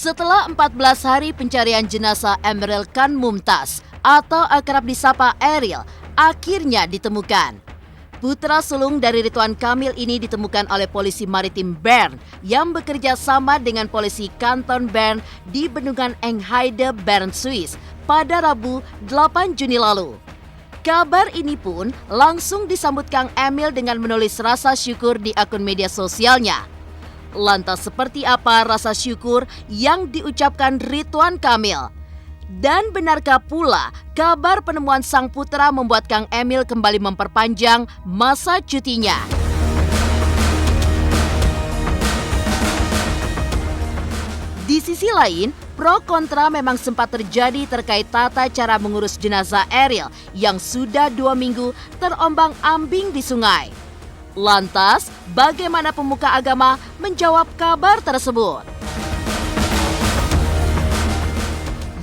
Setelah 14 hari pencarian jenazah Emeril Khan Mumtaz atau akrab disapa Eril akhirnya ditemukan. Putra sulung dari Ridwan Kamil ini ditemukan oleh polisi maritim Bern yang bekerja sama dengan polisi kanton Bern di bendungan Engheide, Bern, Swiss pada Rabu 8 Juni lalu. Kabar ini pun langsung disambut Kang Emil dengan menulis rasa syukur di akun media sosialnya. Lantas seperti apa rasa syukur yang diucapkan Ridwan Kamil? Dan benarkah pula kabar penemuan sang putra membuat Kang Emil kembali memperpanjang masa cutinya? Di sisi lain, pro kontra memang sempat terjadi terkait tata cara mengurus jenazah Eril yang sudah 2 minggu terombang-ambing di sungai. Lantas, bagaimana pemuka agama menjawab kabar tersebut?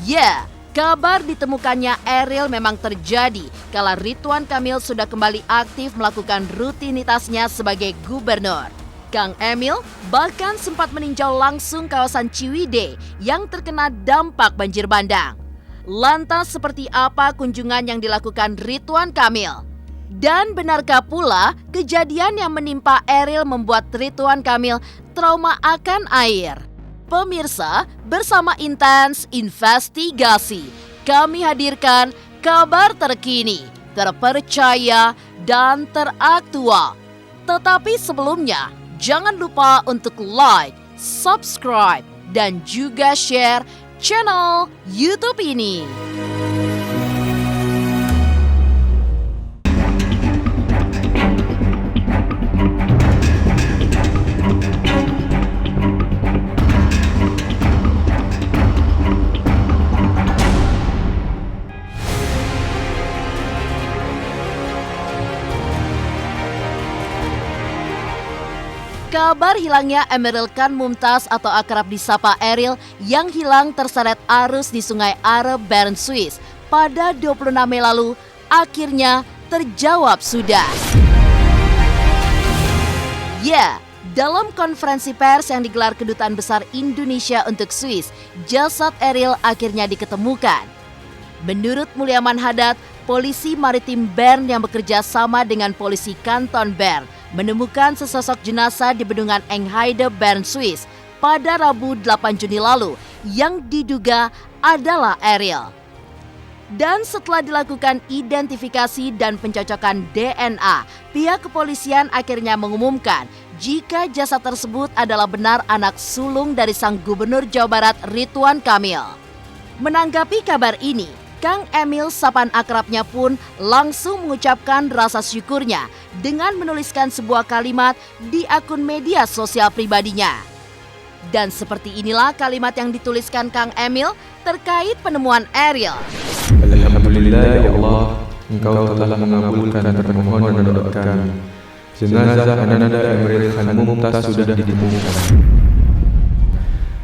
Ya, kabar ditemukannya Eril memang terjadi kala Ridwan Kamil sudah kembali aktif melakukan rutinitasnya sebagai gubernur. Kang Emil bahkan sempat meninjau langsung kawasan Ciwidey yang terkena dampak banjir bandang. Lantas seperti apa kunjungan yang dilakukan Ridwan Kamil? Dan benarkah pula kejadian yang menimpa Eril membuat Ridwan Kamil trauma akan air? Pemirsa, bersama Intens Investigasi, kami hadirkan kabar terkini, terpercaya, dan teraktual. Tetapi sebelumnya, jangan lupa untuk like, subscribe, dan juga share channel YouTube ini. Kabar hilangnya Emeril Khan Mumtaz atau akrab disapa Eril yang hilang terseret arus di Sungai Are, Bern, Swiss pada 26 Mei lalu akhirnya terjawab sudah. Ya, dalam konferensi pers yang digelar Kedutaan Besar Indonesia untuk Swiss, jasad Eril akhirnya diketemukan. Menurut Mulyaman Hadad, polisi maritim Bern yang bekerja sama dengan polisi kanton Bern menemukan sesosok jenazah di bendungan Engheide, Bern, Swiss pada Rabu 8 Juni lalu yang diduga adalah Eril. Dan setelah dilakukan identifikasi dan pencocokan DNA, pihak kepolisian akhirnya mengumumkan jika jasad tersebut adalah benar anak sulung dari sang gubernur Jawa Barat Ridwan Kamil. Menanggapi kabar ini, Kang Emil sapan akrabnya pun langsung mengucapkan rasa syukurnya dengan menuliskan sebuah kalimat di akun media sosial pribadinya. Dan seperti inilah kalimat yang dituliskan Kang Emil terkait penemuan Eril. Alhamdulillah ya Allah, Engkau telah mengabulkan permohonan doa kami. Jenazah Ananda Emeril Khan Mumtaz sudah ditemukan.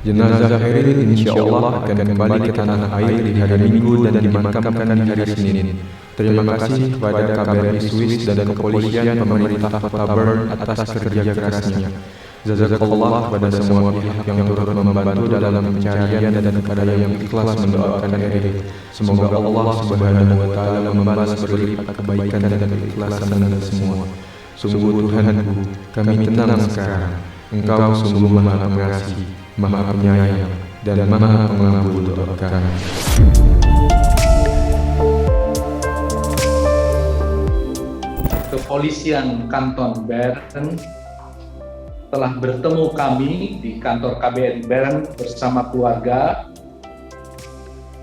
Jenazah Eril insyaallah akan kembali ke tanah air di hari Minggu dan dimakamkan di hari Senin. Terima kasih kepada KBRI Swiss dan kepolisian pemerintah Kota Bern atas kerja kerasnya. Jazakallah kepada semua pihak yang turut membantu dalam pencarian dan kepada yang ikhlas mendoakan Eril. Semoga Allah Subhanahu wa taala membalas berlipat kebaikan dan keikhlasan Anda semua. Sungguh Tuhanku, kami tenang sekarang. Engkau sungguh Maha Pengasih, Maha Penyayang, dan Maha Pengabul doa kami. Kepolisian Kanton Bern telah bertemu kami di kantor KBRI Bern bersama keluarga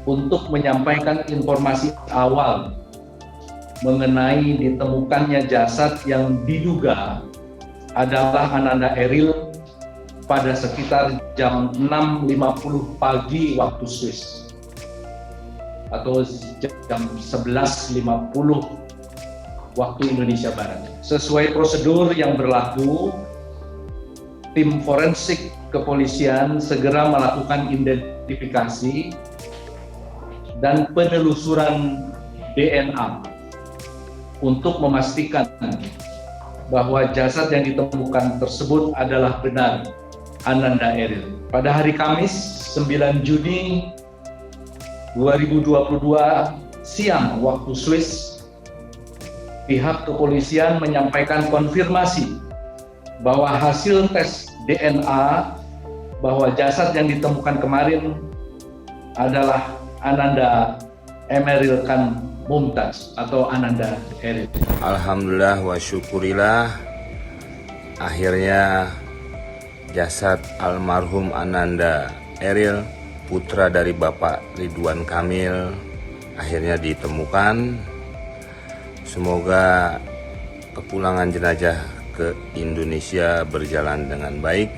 untuk menyampaikan informasi awal mengenai ditemukannya jasad yang diduga adalah Ananda Eril pada sekitar jam 6.50 pagi waktu Swiss atau jam 11.50 waktu Indonesia Barat. Sesuai prosedur yang berlaku, tim forensik kepolisian segera melakukan identifikasi dan penelusuran DNA untuk memastikan bahwa jasad yang ditemukan tersebut adalah benar Ananda Eril. Pada hari Kamis 9 Juni 2022 siang waktu Swiss, pihak kepolisian menyampaikan konfirmasi bahwa hasil tes DNA bahwa jasad yang ditemukan kemarin adalah Ananda Emeril Khan Mumtaz atau Ananda Eril. Alhamdulillah wa syukurillah, akhirnya jasad almarhum Ananda Eril, putra dari Bapak Ridwan Kamil, akhirnya ditemukan. Semoga kepulangan jenazah ke Indonesia berjalan dengan baik,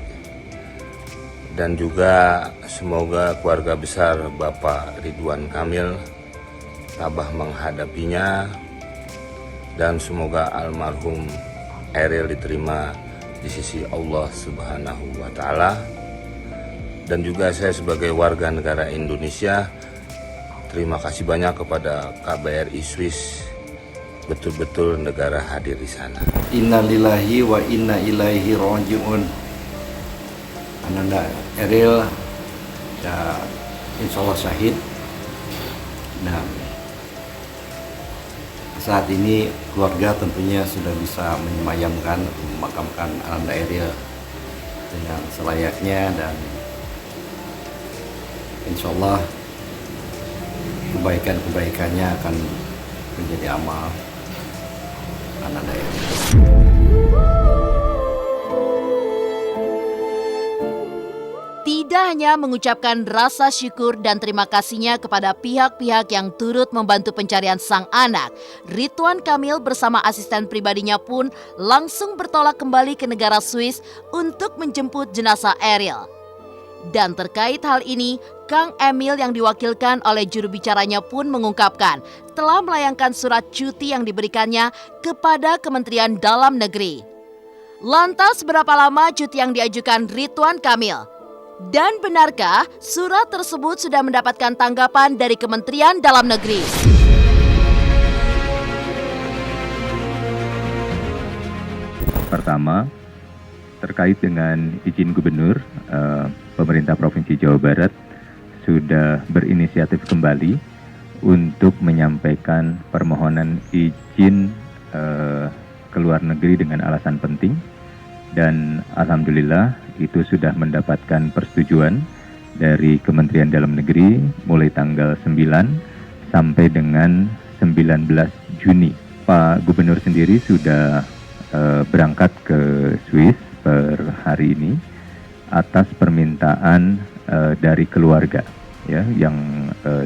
dan juga semoga keluarga besar Bapak Ridwan Kamil tabah menghadapinya, dan semoga almarhum Eril diterima di sisi Allah Subhanahu wa Ta'ala. Dan juga saya sebagai warga negara Indonesia, terima kasih banyak kepada KBRI Swiss, betul-betul negara hadir di sana. Inna lillahi wa inna ilaihi raji'un. Ananda Eril ya insya Allah syahid. Nah, saat ini keluarga tentunya sudah bisa menyemayamkan, memakamkan Ananda Eril dengan selayaknya, dan insya Allah kebaikan-kebaikannya akan menjadi amal Ananda Eril. Tidak hanya mengucapkan rasa syukur dan terima kasihnya kepada pihak-pihak yang turut membantu pencarian sang anak, Ridwan Kamil bersama asisten pribadinya pun langsung bertolak kembali ke negara Swiss untuk menjemput jenazah Eril. Dan terkait hal ini, Kang Emil yang diwakilkan oleh juru bicaranya pun mengungkapkan telah melayangkan surat cuti yang diberikannya kepada Kementerian Dalam Negeri. Lantas berapa lama cuti yang diajukan Ridwan Kamil? Dan benarkah surat tersebut sudah mendapatkan tanggapan dari Kementerian Dalam Negeri? Pertama, terkait dengan izin gubernur, pemerintah Provinsi Jawa Barat sudah berinisiatif kembali untuk menyampaikan permohonan izin ke luar negeri dengan alasan penting. Dan alhamdulillah itu sudah mendapatkan persetujuan dari Kementerian Dalam Negeri mulai tanggal 9 sampai dengan 19 Juni. Pak Gubernur sendiri sudah berangkat ke Swiss per hari ini atas permintaan dari keluarga ya yang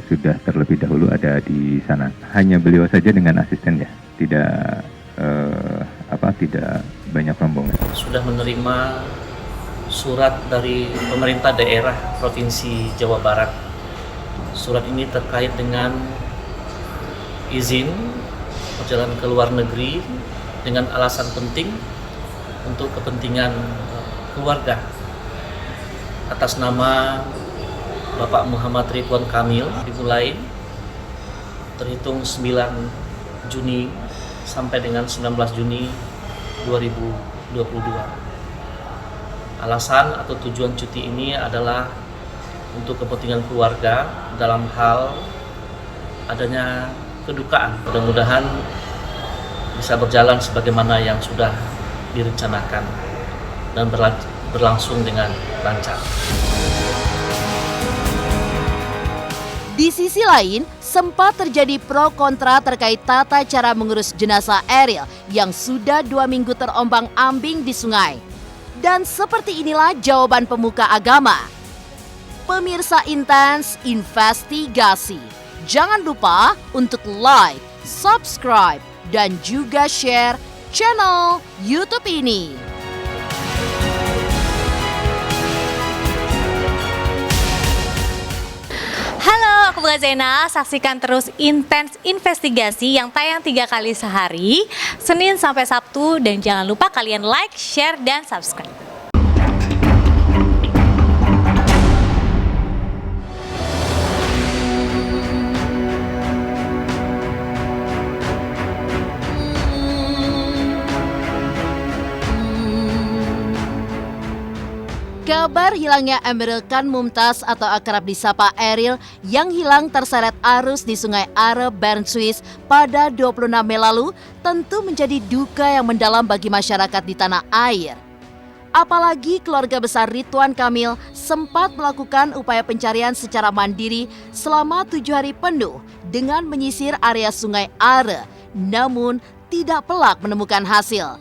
sudah terlebih dahulu ada di sana. Hanya beliau saja dengan asistennya, tidak banyak rombongan. Sudah menerima surat dari pemerintah daerah Provinsi Jawa Barat. Surat ini terkait dengan izin perjalanan ke luar negeri dengan alasan penting untuk kepentingan keluarga atas nama Bapak Muhammad Ridwan Kamil, dimulai terhitung 9 Juni sampai dengan 19 Juni 2022. Alasan atau tujuan cuti ini adalah untuk kepentingan keluarga dalam hal adanya kedukaan. Mudah-mudahan bisa berjalan sebagaimana yang sudah direncanakan dan berlangsung dengan lancar. Di sisi lain, sempat terjadi pro kontra terkait tata cara mengurus jenazah Eril yang sudah 2 minggu terombang-ambing di sungai. Dan seperti inilah jawaban pemuka agama. Pemirsa Intens Investigasi, jangan lupa untuk like, subscribe, dan juga share channel YouTube ini. Halo, aku Bunga Zainal. Saksikan terus Intens Investigasi yang tayang 3 kali sehari, Senin sampai Sabtu. Dan jangan lupa kalian like, share, dan subscribe. Kabar hilangnya Emeril Khan Mumtaz atau akrab disapa Eril yang hilang terseret arus di Sungai Are, Bern, Swiss pada 26 Mei lalu tentu menjadi duka yang mendalam bagi masyarakat di tanah air. Apalagi keluarga besar Ridwan Kamil sempat melakukan upaya pencarian secara mandiri selama 7 hari penuh dengan menyisir area Sungai Are, namun tidak pelak menemukan hasil.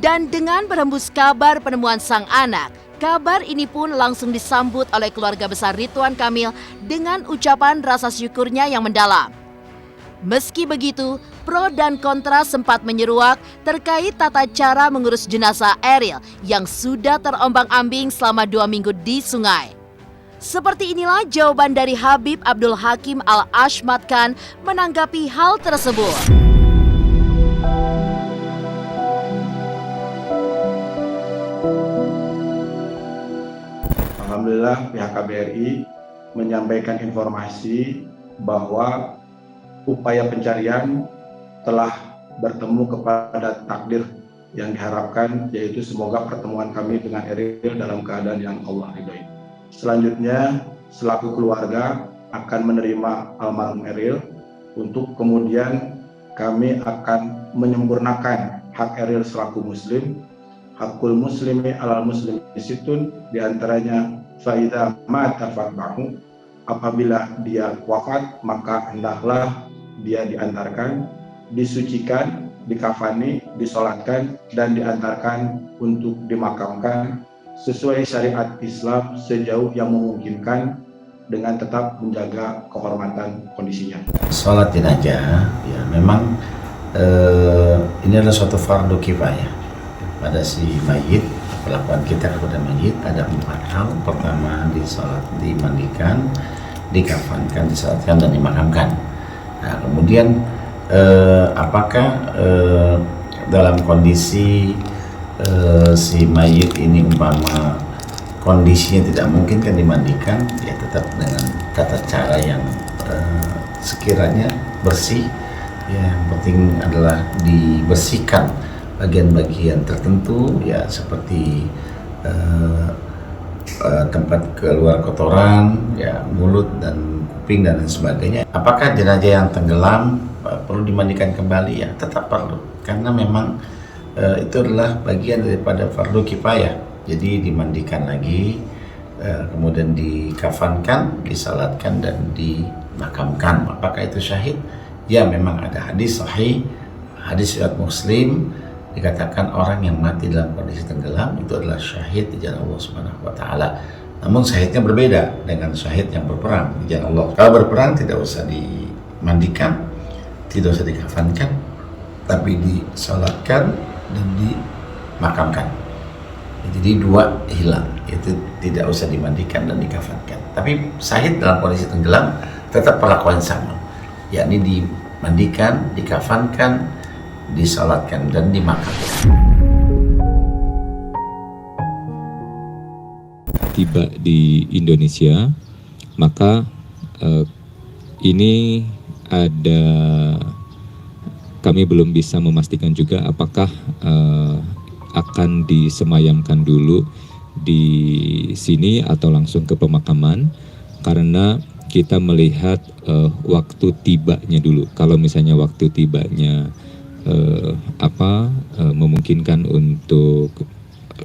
Dan dengan berhembus kabar penemuan sang anak, kabar ini pun langsung disambut oleh keluarga besar Ridwan Kamil dengan ucapan rasa syukurnya yang mendalam. Meski begitu, pro dan kontra sempat menyeruak terkait tata cara mengurus jenazah Eril yang sudah terombang-ambing selama 2 minggu di sungai. Seperti inilah jawaban dari Habib Abdul Hakim Al-Ashmat Khan menanggapi hal tersebut. Alhamdulillah pihak KBRI menyampaikan informasi bahwa upaya pencarian telah bertemu kepada takdir yang diharapkan, yaitu semoga pertemuan kami dengan Eril dalam keadaan yang Allah ridhoi. Selanjutnya, selaku keluarga akan menerima almarhum Eril untuk kemudian kami akan menyempurnakan hak Eril selaku muslim. Hakul muslimi alal muslimi situn, diantaranya faida mata fatbahu, apabila dia wafat maka hendaklah dia diantarkan, disucikan, dikafani, disolatkan, dan diantarkan untuk dimakamkan sesuai syariat Islam sejauh yang memungkinkan dengan tetap menjaga kehormatan kondisinya. Sholat jenazah ya memang ini adalah suatu fardu kifayah pada si mayit. Perlakuan kita kepada mayit ada 4 hal. Pertama, disolat, dimandikan, dikafankan, disolatkan, dan dimakamkan. Nah, kemudian apakah dalam kondisi si mayit ini umpama kondisinya tidak mungkin kan dimandikan, ya tetap dengan tata cara yang sekiranya bersih. Ya, yang penting adalah dibersihkan bagian-bagian tertentu, ya seperti tempat keluar kotoran, ya mulut dan kuping dan lain sebagainya. Apakah jenazah yang tenggelam perlu dimandikan kembali? Ya tetap perlu, karena memang itu adalah bagian daripada fardu kifayah. Jadi dimandikan lagi, kemudian dikafankan, disalatkan, dan dimakamkan. Apakah itu syahid? Ya memang ada hadis sahih, hadis riwayat Muslim, dikatakan orang yang mati dalam kondisi tenggelam itu adalah syahid di jalan Allah Subhanahu wa taala. Namun syahidnya berbeda dengan syahid yang berperang di jalan Allah. Kalau berperang tidak usah dimandikan, tidak usah dikafankan, tapi disalatkan dan dimakamkan. Jadi 2 hilang, itu tidak usah dimandikan dan dikafankan. Tapi syahid dalam kondisi tenggelam tetap perlakuan sama, yakni dimandikan, dikafankan, disalatkan, dan dimakamkan. Tiba di Indonesia, maka ini ada, kami belum bisa memastikan juga apakah akan disemayamkan dulu di sini atau langsung ke pemakaman, karena kita melihat waktu tibanya dulu. Kalau misalnya waktu tibanya memungkinkan untuk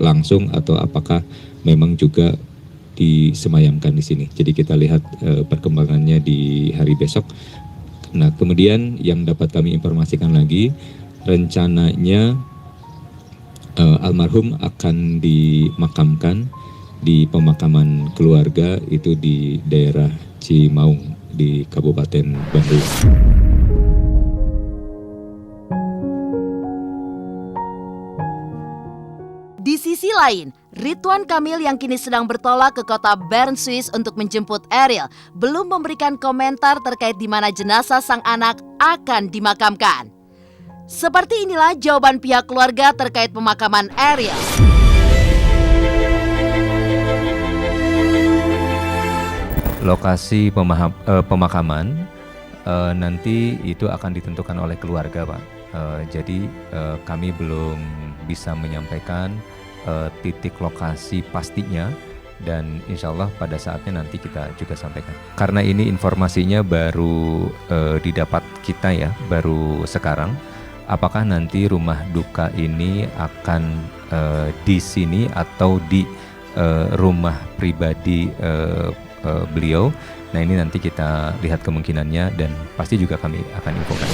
langsung, atau apakah memang juga disemayamkan di sini. Jadi kita lihat perkembangannya di hari besok. Nah, kemudian yang dapat kami informasikan lagi, rencananya almarhum akan dimakamkan di pemakaman keluarga itu di daerah Cimaung di Kabupaten Bandung. Di sisi lain, Ridwan Kamil yang kini sedang bertolak ke kota Bern, Swiss untuk menjemput Eril belum memberikan komentar terkait di mana jenazah sang anak akan dimakamkan. Seperti inilah jawaban pihak keluarga terkait pemakaman Eril. Lokasi pemakaman nanti itu akan ditentukan oleh keluarga, Pak. Jadi kami belum bisa menyampaikan titik lokasi pastinya, dan insya Allah pada saatnya nanti kita juga sampaikan. Karena ini informasinya baru didapat kita ya, baru sekarang. Apakah nanti rumah duka ini akan di sini atau di rumah pribadi beliau? Nah, ini nanti kita lihat kemungkinannya dan pasti juga kami akan infokan.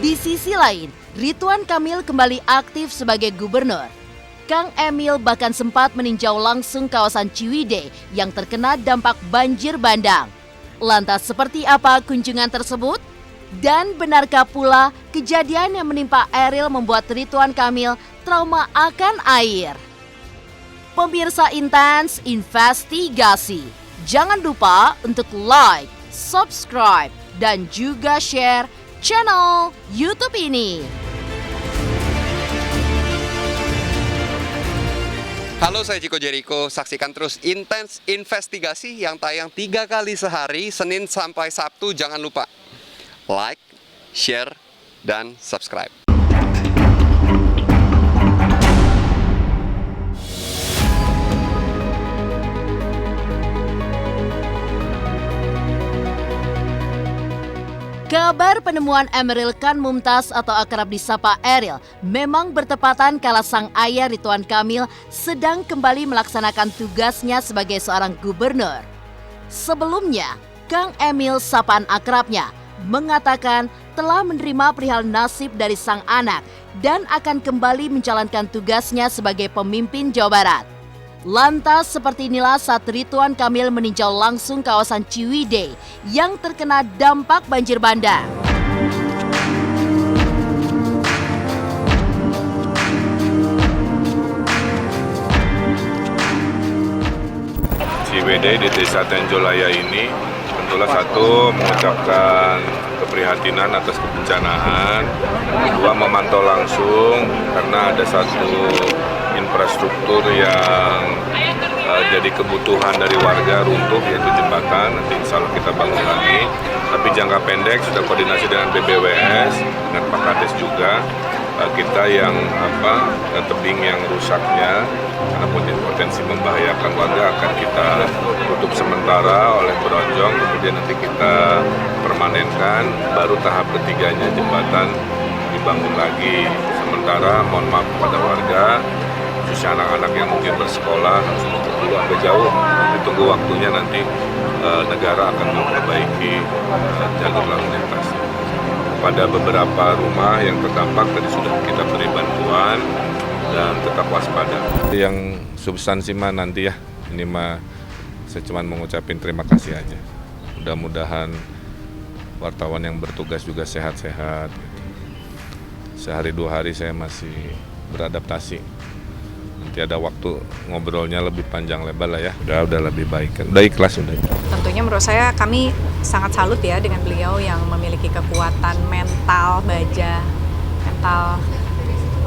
Di sisi lain, Ridwan Kamil kembali aktif sebagai gubernur. Kang Emil bahkan sempat meninjau langsung kawasan Ciwidey yang terkena dampak banjir bandang. Lantas seperti apa kunjungan tersebut? Dan benarkah pula kejadian yang menimpa Eril membuat Ridwan Kamil trauma akan air? Pemirsa Intens Investigasi, jangan lupa untuk like, subscribe, dan juga share channel YouTube ini. Halo, saya Chico Jericho. Saksikan terus Intens Investigasi yang tayang 3 kali sehari, Senin sampai Sabtu. Jangan lupa like, share, dan subscribe. Kabar penemuan Emeril Khan Mumtaz atau akrab disapa Eril memang bertepatan kala sang ayah Ridwan Kamil sedang kembali melaksanakan tugasnya sebagai seorang gubernur. Sebelumnya, Kang Emil, sapaan akrabnya, mengatakan telah menerima perihal nasib dari sang anak dan akan kembali menjalankan tugasnya sebagai pemimpin Jawa Barat. Lantas seperti inilah saat Ridwan Kamil meninjau langsung kawasan Ciwidey yang terkena dampak banjir bandang. Ciwidey di Desa Tenjolaya ini tentulah satu mengucapkan keprihatinan atas kebencanaan, kedua memantau langsung karena ada satu infrastruktur yang jadi kebutuhan dari warga runtuh, yaitu jembatan. Nanti insya Allah kita bangun lagi. Tapi jangka pendek sudah koordinasi dengan BBWS, dengan Pak Kades juga. Kita yang tebing yang rusaknya karena potensi membahayakan warga akan kita tutup sementara oleh Bronjong, kemudian nanti kita permanenkan, baru tahap ketiganya jembatan dibangun lagi. Sementara mohon maaf kepada warga, khususnya anak-anak yang mungkin bersekolah harus menuju dulu agak jauh, ditunggu waktunya nanti negara akan memperbaiki jalur lalu lintas. Pada beberapa rumah yang terdampak tadi sudah kita beri bantuan dan tetap waspada. Yang substansi mah nanti ya, ini mah saya cuma mengucapin terima kasih aja. Mudah-mudahan wartawan yang bertugas juga sehat-sehat. Sehari 2 hari saya masih beradaptasi. Nanti ada waktu ngobrolnya lebih panjang lebar lah ya. Udah lebih baik kan. Udah ikhlas udah. Tentunya menurut saya kami sangat salut ya dengan beliau yang memiliki kekuatan mental baja, mental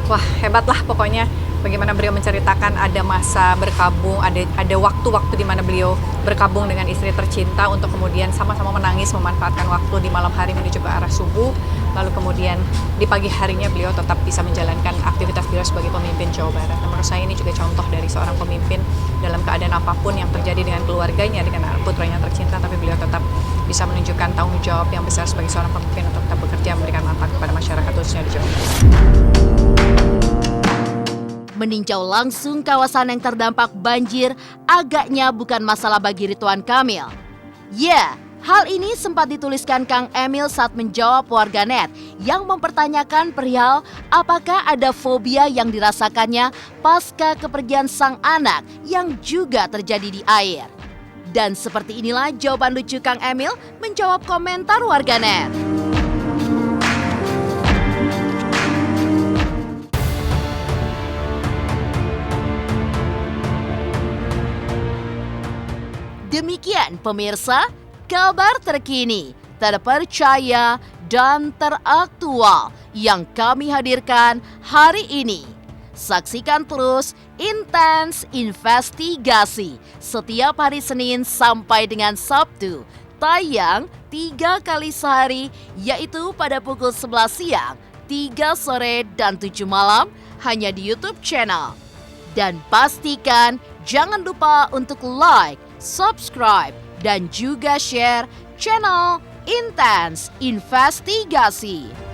wah hebat lah pokoknya. Bagaimana beliau menceritakan ada masa berkabung, ada waktu-waktu di mana beliau berkabung dengan istri tercinta untuk kemudian sama-sama menangis memanfaatkan waktu di malam hari menuju ke arah subuh. Lalu kemudian di pagi harinya beliau tetap bisa menjalankan aktivitas beliau sebagai pemimpin Jawa Barat. Dan menurut saya ini juga contoh dari seorang pemimpin dalam keadaan apapun yang terjadi dengan keluarganya, dengan putranya tercinta, tapi beliau tetap bisa menunjukkan tanggung jawab yang besar sebagai seorang pemimpin untuk tetap bekerja memberikan manfaat kepada masyarakat khususnya di Jawa Barat. Meninjau langsung kawasan yang terdampak banjir agaknya bukan masalah bagi Ridwan Kamil. Ya, hal ini sempat dituliskan Kang Emil saat menjawab warganet yang mempertanyakan perihal apakah ada fobia yang dirasakannya pasca kepergian sang anak yang juga terjadi di air. Dan seperti inilah jawaban lucu Kang Emil menjawab komentar warganet. Demikian pemirsa, kabar terkini, terpercaya, dan teraktual yang kami hadirkan hari ini. Saksikan terus Intens Investigasi setiap hari Senin sampai dengan Sabtu tayang 3 kali sehari, yaitu pada pukul 11 siang, 3 sore, dan 7 malam hanya di YouTube channel. Dan pastikan jangan lupa untuk like, subscribe, dan juga share channel Intens Investigasi.